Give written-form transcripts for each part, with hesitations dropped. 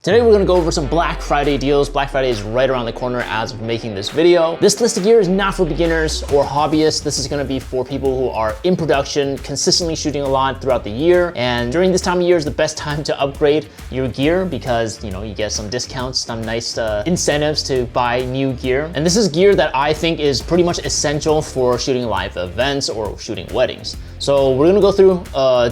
Today we're gonna go over some Black Friday deals. Black Friday is right around the corner as of making this video. This list of gear is not for beginners or hobbyists. This is gonna be for people who are in production, consistently shooting a lot throughout the year. And during this time of year is the best time to upgrade your gear because you get some discounts, some nice incentives to buy new gear. And this is gear that I think is pretty much essential for shooting live events or shooting weddings. So we're gonna go through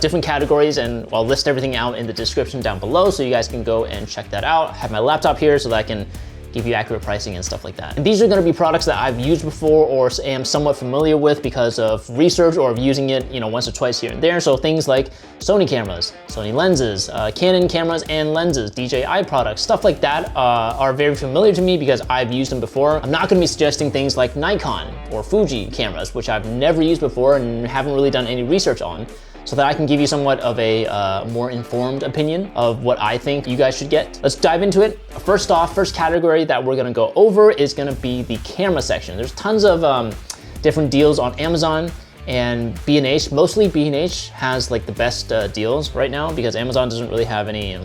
different categories and I'll list everything out in the description down below so you guys can go and check that out. I have my laptop here so that I can give you accurate pricing and stuff like that. And these are gonna be products that I've used before or am somewhat familiar with because of research or of using it, once or twice here and there. So things like Sony cameras, Sony lenses, Canon cameras and lenses, DJI products, stuff like that are very familiar to me because I've used them before. I'm not gonna be suggesting things like Nikon or Fuji cameras, which I've never used before and haven't really done any research on, so that I can give you somewhat of a more informed opinion of what I think you guys should get. Let's dive into it. First off, first category that we're gonna go over is gonna be the camera section. There's tons of different deals on Amazon and B&H. Mostly B&H has like the best deals right now because Amazon doesn't really have any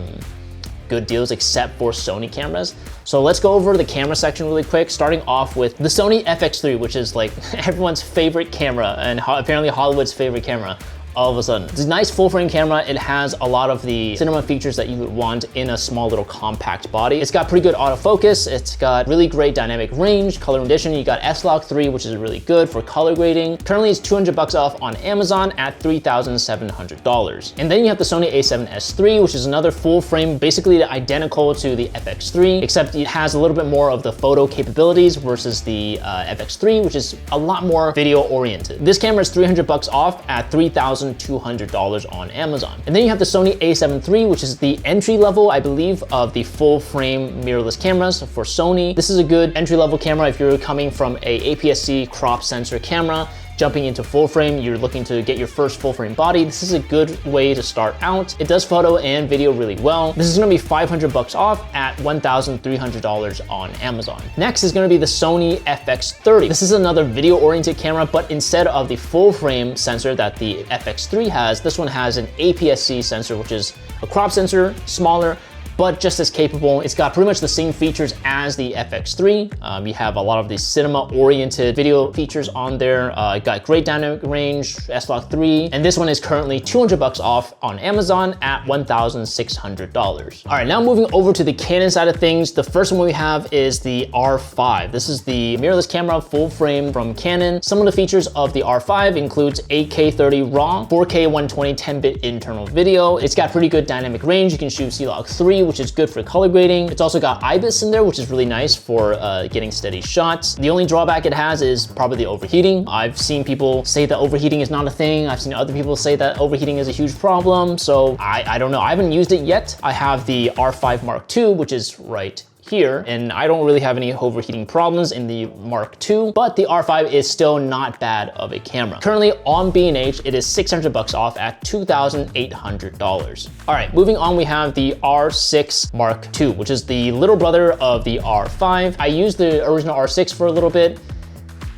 good deals except for Sony cameras. So let's go over the camera section really quick, starting off with the Sony FX3, which is like everyone's favorite camera and apparently Hollywood's favorite camera. All of a sudden. It's a nice full frame camera. It has a lot of the cinema features that you would want in a small little compact body. It's got pretty good autofocus. It's got really great dynamic range, color rendition. You got S-Log 3, which is really good for color grading. Currently it's $200 off on Amazon at $3,700. And then you have the Sony a7S III, which is another full frame, basically identical to the FX3, except it has a little bit more of the photo capabilities versus the FX3, which is a lot more video oriented. This camera is $300 off at $3,200 on Amazon. And then you have the Sony a7 III, which is the entry level, I believe, of the full frame mirrorless cameras for Sony. This is a good entry level camera if you're coming from a APS-C crop sensor camera, jumping into full frame, you're looking to get your first full frame body. This is a good way to start out. It does photo and video really well. This is gonna be $500 off at $1,300 on Amazon. Next is gonna be the Sony FX30. This is another video oriented camera, but instead of the full frame sensor that the FX3 has, this one has an APS-C sensor, which is a crop sensor, smaller, but just as capable. It's got pretty much the same features as the FX3. You have a lot of the cinema-oriented video features on there. It got great dynamic range, S-Log 3, and this one is currently $200 off on Amazon at $1,600. All right, now moving over to the Canon side of things, the first one we have is the R5. This is the mirrorless camera full frame from Canon. Some of the features of the R5 includes 8K 30 RAW, 4K 120 10-bit internal video. It's got pretty good dynamic range. You can shoot C-Log 3, which is good for color grading. It's also got IBIS in there, which is really nice for getting steady shots. The only drawback it has is probably the overheating. I've seen people say that overheating is not a thing. I've seen other people say that overheating is a huge problem. So I don't know. I haven't used it yet. I have the R5 Mark II, which is right here, and I don't really have any overheating problems in the Mark II, but the R5 is still not bad of a camera. Currently on B&H, it is $600 off at $2,800. All right, moving on, we have the R6 Mark II, which is the little brother of the R5. I used the original R6 for a little bit.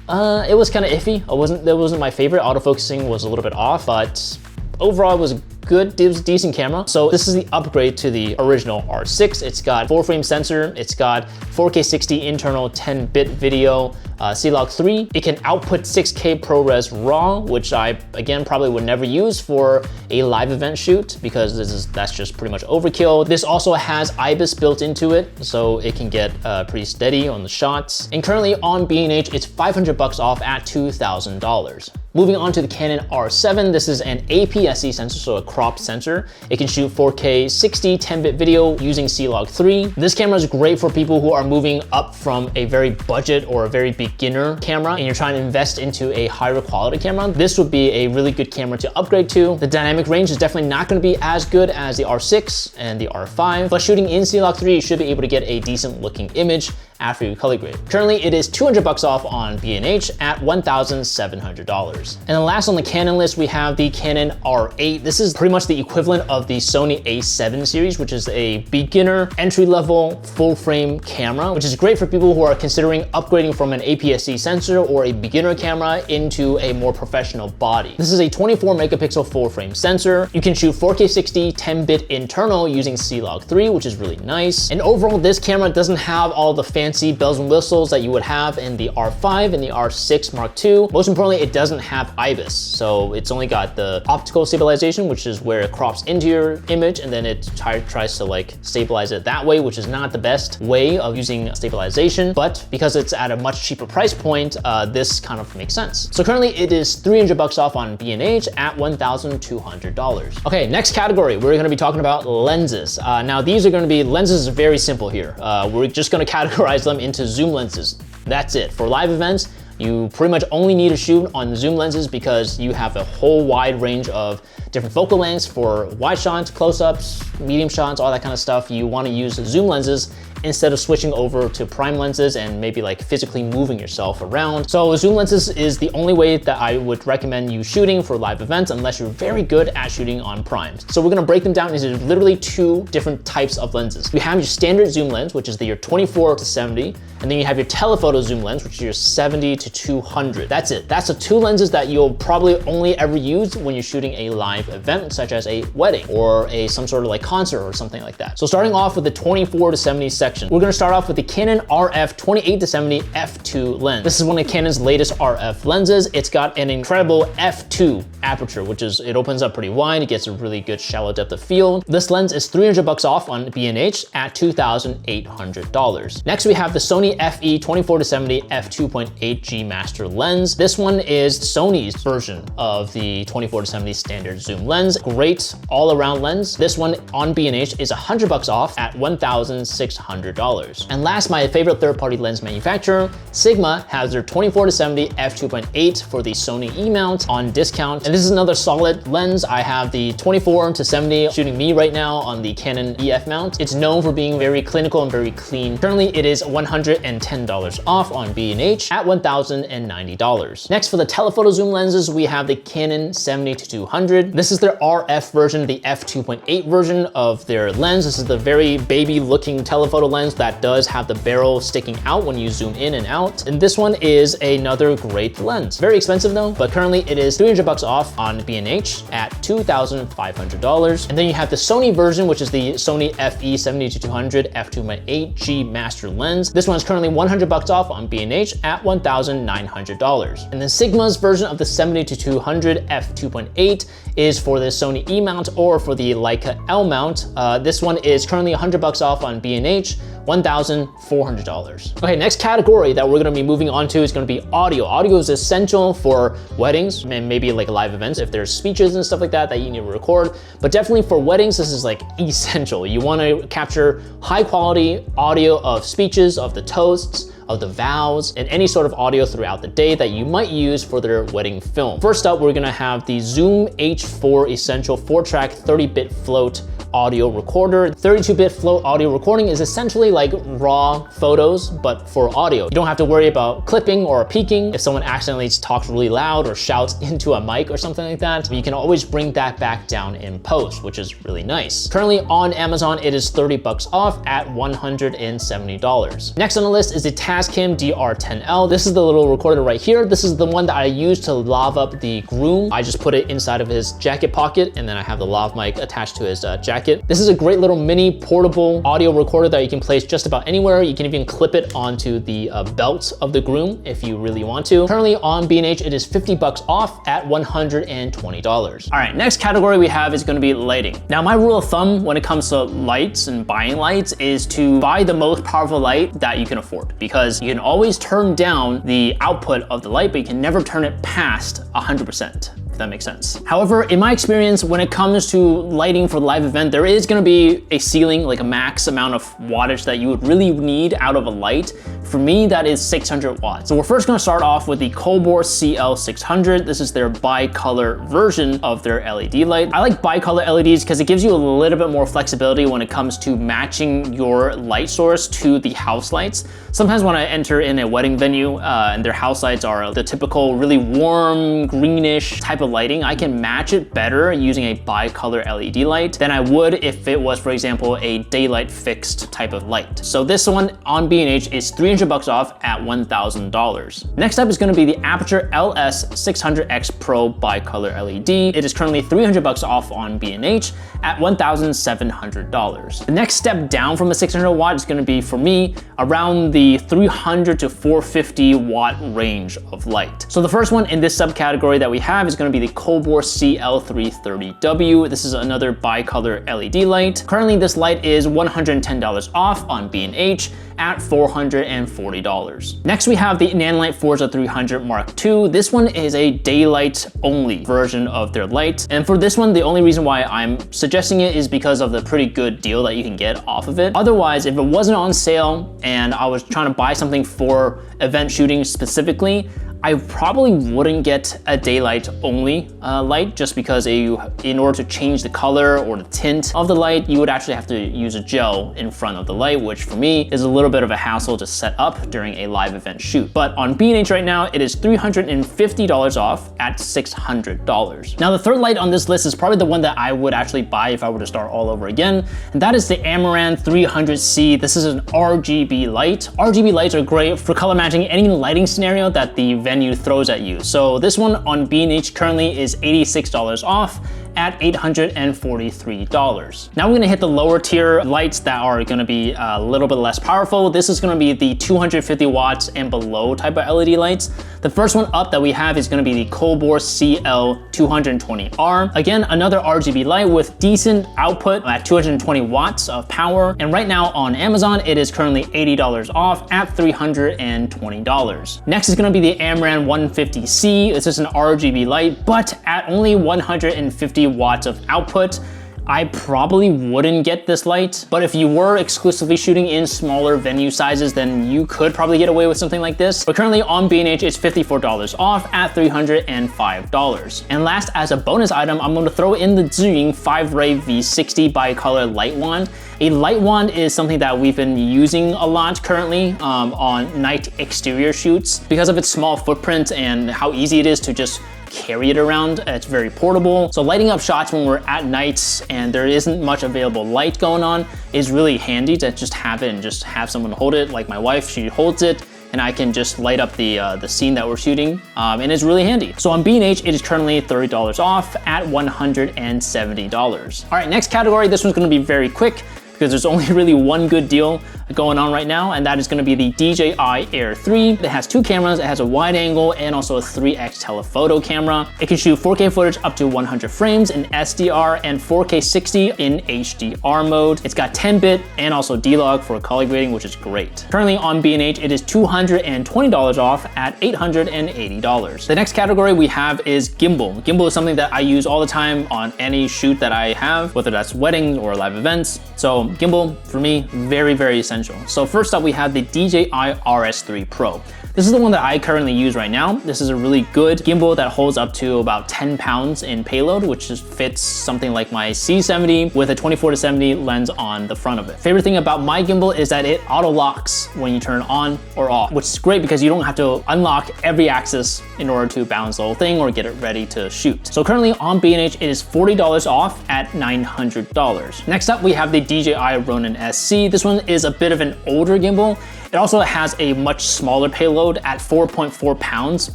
It was kind of iffy. That wasn't my favorite. Autofocusing was a little bit off, but overall it was good, decent camera. So this is the upgrade to the original R6. It's got full frame sensor. It's got 4K 60 internal 10-bit video, C-Log 3. It can output 6K ProRes RAW, which I, again, probably would never use for a live event shoot because that's just pretty much overkill. This also has IBIS built into it, so it can get pretty steady on the shots. And currently on B&H, it's $500 off at $2,000. Moving on to the Canon R7, this is an APS-C sensor, so a crop sensor. It can shoot 4K 60 10-bit video using C-Log 3. This camera is great for people who are moving up from a very budget or a very beginner camera and you're trying to invest into a higher quality camera. This would be a really good camera to upgrade to. The dynamic range is definitely not going to be as good as the R6 and the R5, but shooting in C-Log 3, you should be able to get a decent looking image after you color grade. Currently, it is $200 off on B&H at $1,700. $200. And then last on the Canon list, we have the Canon R8. This is pretty much the equivalent of the Sony A7 series, which is a beginner entry-level full frame camera, which is great for people who are considering upgrading from an APS-C sensor or a beginner camera into a more professional body. This is a 24 megapixel full frame sensor. You can shoot 4K 60, 10-bit internal using C-Log3, which is really nice. And overall, this camera doesn't have all the fancy bells and whistles that you would have in the R5 and the R6 Mark II. Most importantly, it doesn't have IBIS. So it's only got the optical stabilization, which is where it crops into your image and then it tries to like stabilize it that way, which is not the best way of using stabilization. But because it's at a much cheaper price point, this kind of makes sense. So currently it is $300 off on B&H at $1,200. Okay, next category, we're gonna be talking about lenses. Now these are gonna be, lenses are very simple here. We're just gonna categorize them into zoom lenses. That's it. For live events, you pretty much only need to shoot on zoom lenses because you have a whole wide range of different focal lengths for wide shots, close-ups, medium shots, all that kind of stuff. You want to use zoom lenses instead of switching over to prime lenses and maybe like physically moving yourself around. So zoom lenses is the only way that I would recommend you shooting for live events unless you're very good at shooting on primes. So we're gonna break them down into literally two different types of lenses. You have your standard zoom lens, which is your 24 to 70, and then you have your telephoto zoom lens, which is your 70 to 200. That's it. That's the two lenses that you'll probably only ever use when you're shooting a live event, such as a wedding or some sort of like concert or something like that. So starting off with the 24 to 70 section, we're gonna start off with the Canon RF 28 to 70 f2 lens. This is one of Canon's latest RF lenses. It's got an incredible f2 aperture, which is, it opens up pretty wide. It gets a really good shallow depth of field. This lens is $300 off on B&H at $2,800. Next, we have the Sony FE 24 to 70 f2.8 G Master lens. This one is Sony's version of the 24 to 70 standard zoom lens. Great all-around lens. This one on B&H is $100 off at $1,600. And last, my favorite third-party lens manufacturer, Sigma, has their 24 to 70 f2.8 for the Sony E-mount on discount. And this is another solid lens. I have the 24 to 70 shooting me right now on the Canon EF mount. It's known for being very clinical and very clean. Currently, it is $110 off on B&H at $1,090. Next, for the telephoto zoom lenses, we have the Canon 70 to 200. This is their RF version, the f2.8 version of their lens. This is the very baby-looking telephoto lens that does have the barrel sticking out when you zoom in and out. And this one is another great lens. Very expensive though, but currently it is $300 off on B&H at $2,500. And then you have the Sony version, which is the Sony FE 70 to 200 f2.8 G Master lens. This one is currently $100 off on B&H at $1,900. And then Sigma's version of the 70 to 200 f2.8 is for the Sony E mount or for the Leica L mount. This one is currently $100 off on B&H, $1,400. Okay, next category that we're gonna be moving on to is gonna be audio. Audio is essential for weddings and maybe like live events if there's speeches and stuff like that that you need to record. But definitely for weddings, this is like essential. You wanna capture high quality audio of speeches, of the toasts, of the vows, and any sort of audio throughout the day that you might use for their wedding film. First up, we're gonna have the Zoom H4 Essential 4-track 30-bit float audio recorder. 32-bit float audio recording is essentially like raw photos, but for audio. You don't have to worry about clipping or peaking. If someone accidentally talks really loud or shouts into a mic or something like that, you can always bring that back down in post, which is really nice. Currently on Amazon, it is $30 off at $170. Next on the list is the Tascam DR10L. This is the little recorder right here. This is the one that I use to lav up the groom. I just put it inside of his jacket pocket, and then I have the lav mic attached to his jacket. This is a great little mini portable audio recorder that you can place just about anywhere. You can even clip it onto the belt of the groom if you really want to. Currently on B&H, it is $50 off at $120. All right, next category we have is gonna be lighting. Now, my rule of thumb when it comes to lights and buying lights is to buy the most powerful light that you can afford, because you can always turn down the output of the light, but you can never turn it past 100%. if that makes sense. However, in my experience, when it comes to lighting for the live event, there is gonna be a ceiling, like a max amount of wattage that you would really need out of a light. For me, that is 600 watts. So we're first gonna start off with the Colbor CL600. This is their bi-color version of their LED light. I like bi-color LEDs because it gives you a little bit more flexibility when it comes to matching your light source to the house lights. Sometimes when I enter in a wedding venue and their house lights are the typical really warm, greenish type of lighting, I can match it better using a bi-color LED light than I would if it was, for example, a daylight fixed type of light. So this one on B&H is $300 off at $1,000. Next up is gonna be the Aperture LS600X Pro bi-color LED. It is currently $300 off on B&H at $1,700. The next step down from a 600 watt is gonna be, for me, around the 300 to 450 watt range of light. So the first one in this subcategory that we have is gonna be the Colbor CL330W. This is another bi-color LED light. Currently, this light is $110 off on B&H at $440. Next, we have the Nanlite Forza 300 Mark II. This one is a daylight only version of their light. And for this one, the only reason why I'm suggesting it is because of the pretty good deal that you can get off of it. Otherwise, if it wasn't on sale and I was trying to buy something for event shooting specifically, I probably wouldn't get a daylight only light, just because in order to change the color or the tint of the light, you would actually have to use a gel in front of the light, which for me is a little bit of a hassle to set up during a live event shoot. But on B&H right now, it is $350 off at $600. Now the third light on this list is probably the one that I would actually buy if I were to start all over again, and that is the Amaran 300C. This is an RGB light. RGB lights are great for color matching any lighting scenario that the venue throws at you. So this one on B&H currently is $86 off at $843. Now we're gonna hit the lower tier lights that are gonna be a little bit less powerful. This is gonna be the 250 watts and below type of LED lights. The first one up that we have is gonna be the Colbor CL220R. Again, another RGB light with decent output at 220 watts of power. And right now on Amazon, it is currently $80 off at $320. Next is gonna be the Amaran 150C. This is an RGB light, but at only 150 watts of output. I probably wouldn't get this light, but if you were exclusively shooting in smaller venue sizes, then you could probably get away with something like this. But currently on B&H, it's $54 off at $305. And last, as a bonus item, I'm going to throw in the Zhiying 5-Ray V60 bi-color light wand. A light wand is something that we've been using a lot currently on night exterior shoots because of its small footprint and how easy it is to just carry it around. It's very portable. So lighting up shots when we're at nights and there isn't much available light going on is really handy to just have it and just have someone hold it. Like my wife, she holds it and I can just light up the scene that we're shooting, and it's really handy. So on B&H, it is currently $30 off at $170. All right, next category, this one's gonna be very quick because there's only really one good deal going on right now, and that is gonna be the DJI Air 3. It has two cameras. It has a wide angle and also a 3x telephoto camera. It can shoot 4K footage up to 100 frames in SDR and 4K 60 in HDR mode. It's got 10-bit and also D-Log for color grading, which is great. Currently on B&H, it is $220 off at $880. The next category we have is gimbal. Gimbal is something that I use all the time on any shoot that I have, whether that's weddings or live events. So gimbal, for me, very, very essential. So first up, we have the DJI RS3 Pro. This is the one that I currently use right now. This is a really good gimbal that holds up to about 10 pounds in payload, which just fits something like my C70 with a 24-70 lens on the front of it. Favorite thing about my gimbal is that it auto locks when you turn it on or off, which is great because you don't have to unlock every axis in order to balance the whole thing or get it ready to shoot. So currently on B&H, it is $40 off at $900. Next up, we have the DJI Ronin SC. This one is a bit of an older gimbal. It also has a much smaller payload at 4.4 pounds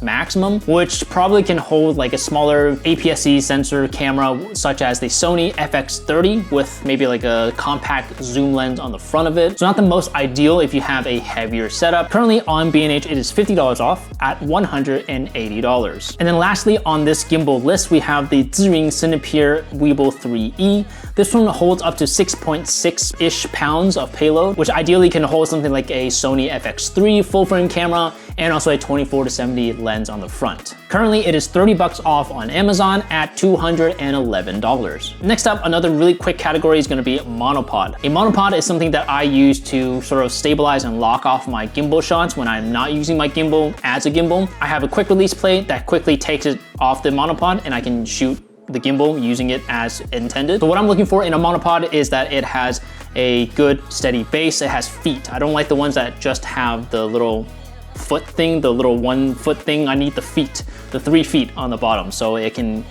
maximum, which probably can hold like a smaller APS-C sensor camera such as the Sony FX30 with maybe like a compact zoom lens on the front of it. So not the most ideal if you have a heavier setup. Currently on B&H, it is $50 off at $180. And then lastly on this gimbal list, we have the Zhiying Cinepeer Weebill 3E. This one holds up to 6.6-ish pounds of payload, which ideally can hold something like a Sony FX3 full frame camera and also a 24-70 lens on the front. Currently, it is 30 bucks off on Amazon at $211. Next up, another really quick category is gonna be monopod. A monopod is something that I use to sort of stabilize and lock off my gimbal shots when I'm not using my gimbal as a gimbal. I have a quick release plate that quickly takes it off the monopod and I can shoot the gimbal using it as intended. So what I'm looking for in a monopod is that it has a good steady base. It has feet. I don't like the ones that just have the little foot thing, the little 1 foot thing. I need the feet, the 3 feet on the bottom, so it can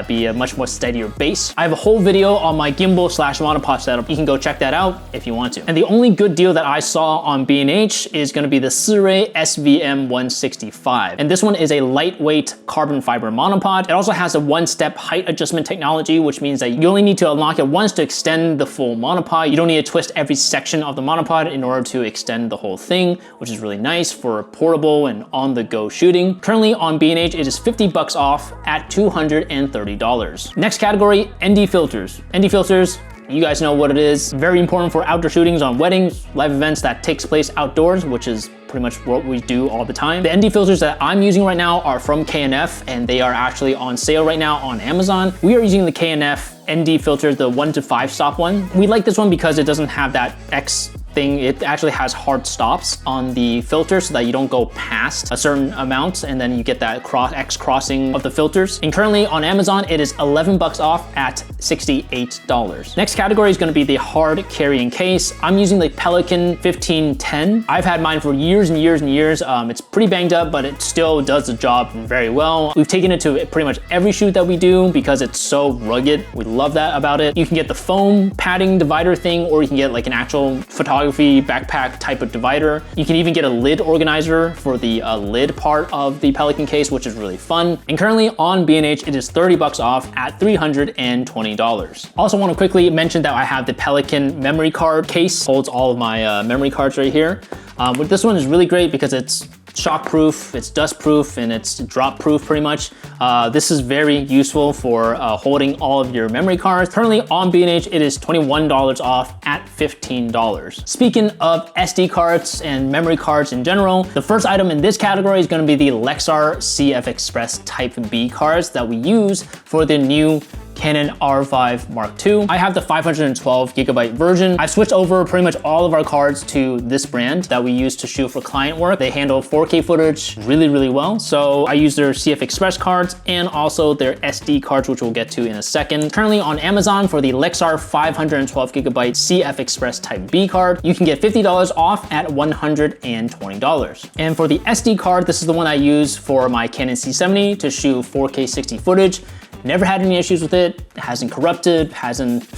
be a much more steadier base. I have a whole video on my gimbal / monopod setup. You can go check that out if you want to. And the only good deal that I saw on B&H is gonna be the Sirui SVM165. And this one is a lightweight carbon fiber monopod. It also has a 1-step height adjustment technology, which means that you only need to unlock it once to extend the full monopod. You don't need to twist every section of the monopod in order to extend the whole thing, which is really nice for portable and on-the-go shooting. Currently on B&H, it is 50 bucks off at $230. Next category, ND filters. ND filters, you guys know what it is. Very important for outdoor shootings on weddings, live events that takes place outdoors, which is pretty much what we do all the time. The ND filters that I'm using right now are from K&F and they are actually on sale right now on Amazon. We are using the K&F ND filter, the 1 to 5 stop one. We like this one because it doesn't have that X thing. It actually has hard stops on the filter so that you don't go past a certain amount and then you get that X crossing of the filters. And currently on Amazon, it is 11 bucks off at $68. Next category is gonna be the hard carrying case. I'm using the Pelican 1510. I've had mine for years and years and years. It's pretty banged up, but it still does the job very well. We've taken it to pretty much every shoot that we do because it's so rugged. We love that about it. You can get the foam padding divider thing, or you can get like an actual photography backpack type of divider. You can even get a lid organizer for the lid part of the Pelican case, which is really fun. And currently on B&H, it is 30 bucks off at $320. Also want to quickly mention that I have the Pelican memory card case. Holds all of my memory cards right here. But this one is really great because it's shockproof, it's dustproof, and it's drop-proof pretty much. This is very useful for holding all of your memory cards. Currently on B&H, it is $21 off at $15. Speaking of SD cards and memory cards in general, the first item in this category is gonna be the Lexar CF Express Type B cards that we use for the new Canon R5 Mark II. I have the 512 gigabyte version. I've switched over pretty much all of our cards to this brand that we use to shoot for client work. They handle 4K footage really, really well. So I use their CF Express cards and also their SD cards, which we'll get to in a second. Currently on Amazon for the Lexar 512 gigabyte CF Express Type B card, you can get $50 off at $120. And for the SD card, this is the one I use for my Canon C70 to shoot 4K 60 footage. Never had any issues with it. It hasn't corrupted, hasn't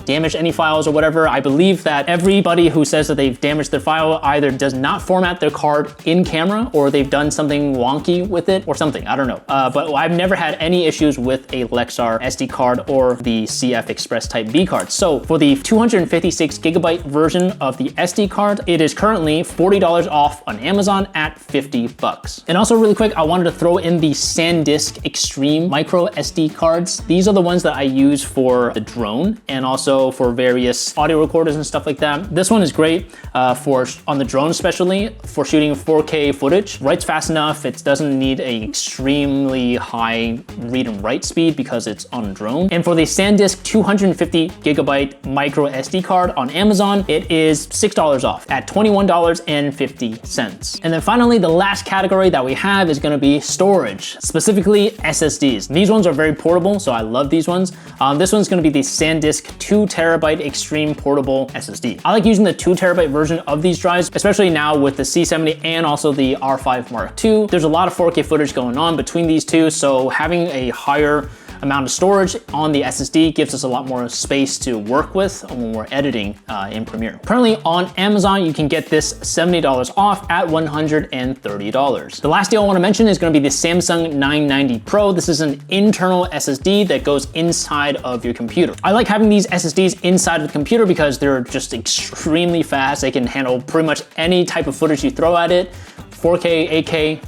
damaged any files or whatever. I believe that everybody who says that they've damaged their file either does not format their card in camera or they've done something wonky with it or something, I don't know. But I've never had any issues with a Lexar SD card or the CF Express Type B card. So for the 256 gigabyte version of the SD card, it is currently $40 off on Amazon at 50 bucks. And also really quick, I wanted to throw in the SanDisk Extreme micro SD cards. These are the ones that I use for the drone and also for various audio recorders and stuff like that. This one is great on the drone, especially for shooting 4K footage. Writes fast enough. It doesn't need an extremely high read and write speed because it's on a drone. And for the SanDisk 250 gigabyte micro SD card on Amazon, it is $6 off at $21.50. And then finally, the last category that we have is gonna be storage, specifically SSDs. These ones are very portable, so I love these ones. This one's gonna be the SanDisk 2 terabyte Extreme Portable SSD. I like using the 2 terabyte version of these drives, especially now with the C70 and also the R5 Mark II. There's a lot of 4K footage going on between these two, so having a higher amount of storage on the SSD gives us a lot more space to work with when we're editing in Premiere. Currently on Amazon, you can get this $70 off at $130. The last deal I want to mention is going to be the Samsung 990 Pro. This is an internal SSD that goes inside of your computer. I like having these SSDs inside of the computer because they're just extremely fast. They can handle pretty much any type of footage you throw at it, 4K, 8K,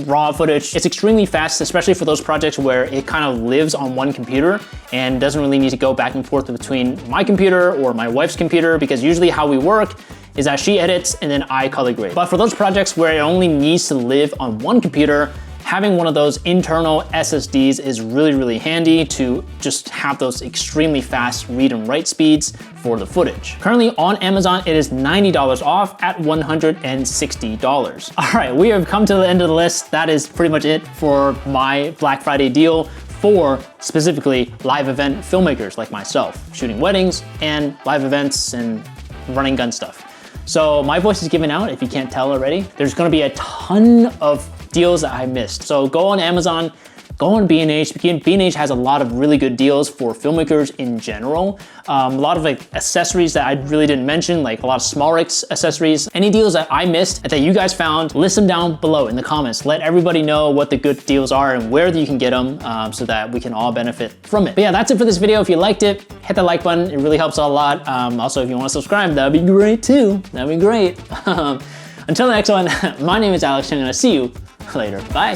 raw footage. It's extremely fast, especially for those projects where it kind of lives on one computer and doesn't really need to go back and forth between my computer or my wife's computer, because usually how we work is that she edits and then I color grade. But for those projects where it only needs to live on one computer, having one of those internal SSDs is really, really handy to just have those extremely fast read and write speeds for the footage. Currently on Amazon, it is $90 off at $160. All right, we have come to the end of the list. That is pretty much it for my Black Friday deal for specifically live event filmmakers like myself, shooting weddings and live events and running gun stuff. So my voice is giving out, if you can't tell already. There's gonna be a ton of deals that I missed. So go on Amazon, go on B&H. B&H has a lot of really good deals for filmmakers in general. A lot of like accessories that I really didn't mention, like a lot of SmallRig accessories. Any deals that I missed that you guys found, list them down below in the comments. Let everybody know what the good deals are and where you can get them so that we can all benefit from it. But yeah, that's it for this video. If you liked it, hit the like button. It really helps out a lot. Also, if you want to subscribe, that'd be great too. That'd be great. Until the next one, my name is Alex, and I'm gonna see you later. Bye.